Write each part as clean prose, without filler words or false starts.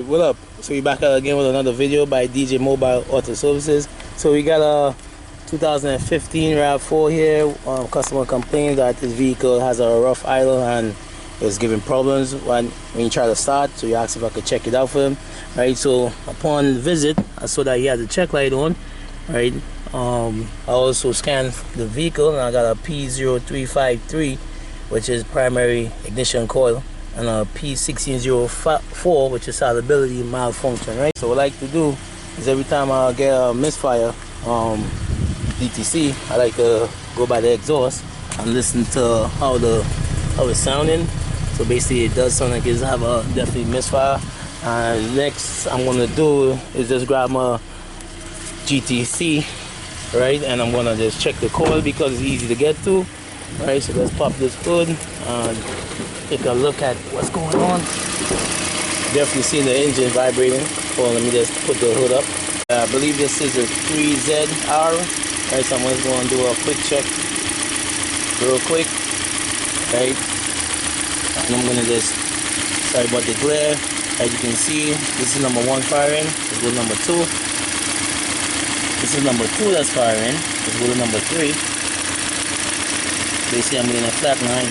What up? So we back out again with another video by DJ Mobile Auto Services. So we got a 2015 Rav4 here. Customer complained that his vehicle has a rough idle and is giving problems when you try to start. So he asked if I could check it out for him. Right. So upon visit, I saw that he had the check light on. Right. I also scanned the vehicle and I got a P0353, which is primary ignition coil, and a P1604, which is salability malfunction, right? So what I like to do is every time I get a misfire DTC, I like to go by the exhaust and listen to how it's sounding. So basically it does sound like it's have a definitely misfire. And next I'm gonna do is just grab my GTC, right? And I'm gonna just check the coil because it's easy to get to. Alright, so let's pop this hood and take a look at what's going on. Definitely see the engine vibrating. So let me just put the hood up. I believe this is a 3ZR. Alright, so I'm just going to do a quick check real quick. Right, and I'm going to just, sorry about the glare. As you can see, this is number 1 firing. Let's go to number 2. This is number 2 that's firing. Let's go to number 3. Basically I'm getting a flat line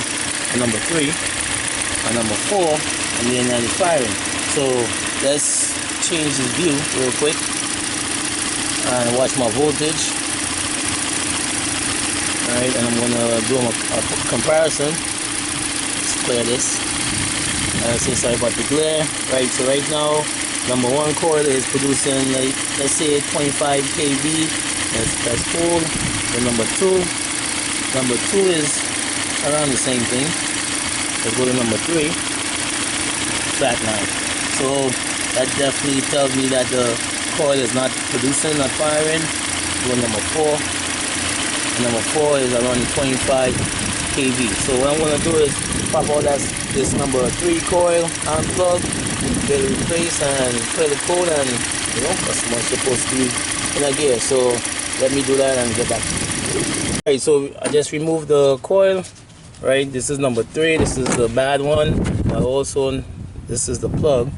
on number 3, on number 4, and then it's firing. So let's change this view real quick and watch my voltage. Alright, and I'm gonna do a comparison. Let's clear this. So sorry about the glare. Right, so right now number 1 coil is producing, like, let's say 25 kV. That's full. Then number 2 is around the same thing. Let's go to number 3, flat line. So that definitely tells me that the coil is not producing, not firing. Go to number 4. And number 4 is around 25 kV. So what I'm gonna do is pop out this number 3 coil, unplug, get it replaced, and clear the code, and customer's supposed to be in a gear. So let me do that and get back to you. Alright, so I just removed the coil. Right, this is number 3. This is the bad one, but also this is the plug.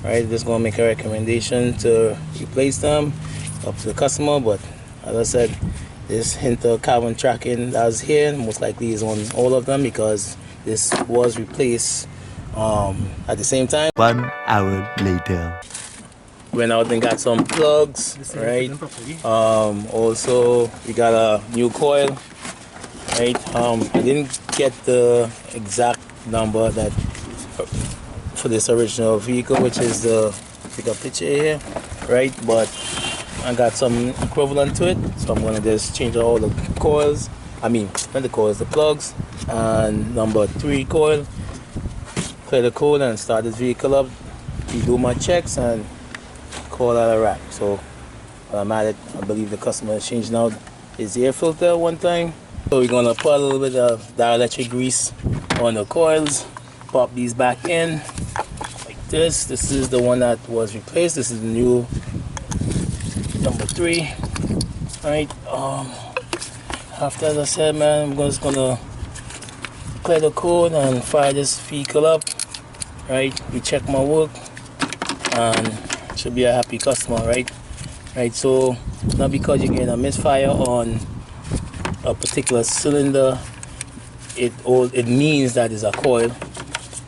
Right, just gonna make a recommendation to replace them, up to the customer. But as I said, this hint of carbon tracking that's here most likely is on all of them because this was replaced at the same time. 1 hour later. Went out and got some plugs, right? Also we got a new coil, right? I didn't get the exact number that for this original vehicle, which is the bigger picture here, right? But I got some equivalent to it, so I'm gonna just change all the coils. I mean, not the coils, the plugs, and number 3 coil. Clear the code and start this vehicle up. Do my checks and call that a wrap. So I'm at it. I believe the customer is changing out his air filter one time. So we're gonna put a little bit of dielectric grease on the coils, pop these back in like this. This is the one that was replaced. This is the new number 3. Right. After, as I said, man, I'm just gonna clear the code and fire this vehicle up. Right. We check my work and should be a happy customer, right? Right, so not because you're getting a misfire on a particular cylinder, it means that it's a coil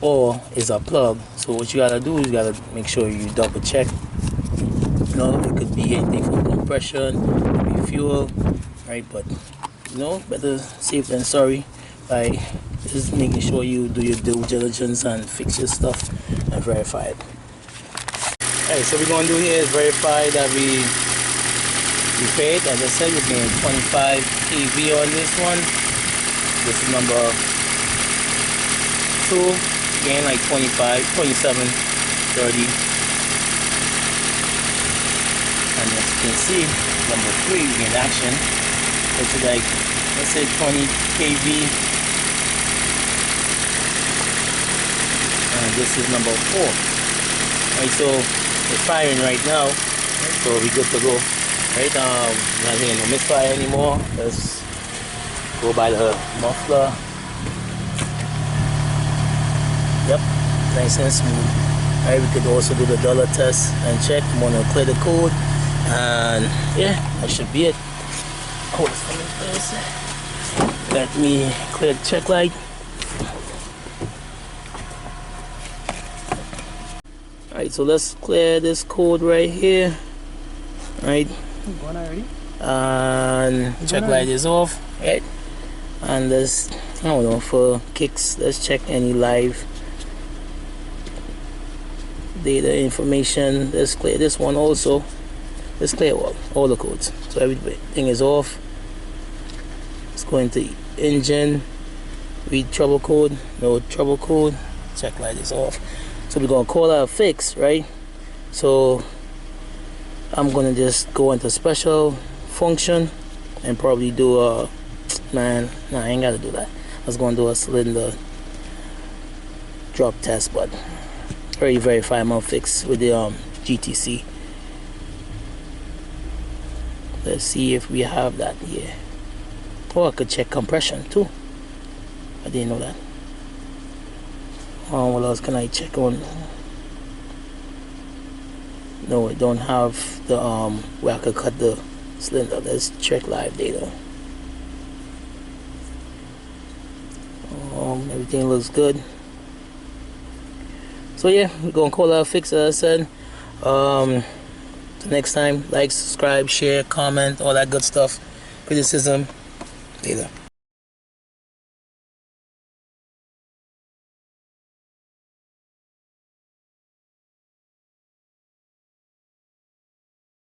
or it's a plug. So what you gotta do is you gotta make sure you double check. It could be anything from compression, it could be fuel, right? But better safe than sorry by just making sure you do your due diligence and fix your stuff and verify it. Alright, so we're going to do here is verify that we paid. As I said, we're getting 25 kV on this one. This is number 2, again like 25, 27, 30. And as you can see, number 3 we get action, which is like, let's say 20 kV. And this is number 4. Alright, so we're firing right now, so we're good to go. Right, not hearing no misfire anymore. Let's go by the muffler. Yep, nice and smooth. Right, we could also do the dollar test and check. I'm gonna clear the code, and yeah, that should be it. Hold this for me, please. Let me clear the check light. Alright, so let's clear this code right here. Right, Going already? and check light is off. Right, and let's, I don't know, for kicks, let's check any live data information. Let's clear this one also. Let's clear all the codes, so everything is off. Let's go into engine, read trouble code, no trouble code, check light is off. So we're gonna call out a fix, right? So I'm gonna just go into special function and probably do a, man, nah, I ain't gotta do that. I was gonna do a cylinder drop test, but already verify my fix with the GTC. Let's see if we have that here. Oh, I could check compression too. I didn't know that. What else can I check on? No, I don't have the where I could cut the cylinder. Let's check live data. Everything looks good. So yeah, we're gonna call out fix, as I said. Till next time, like, subscribe, share, comment, all that good stuff. Criticism, later.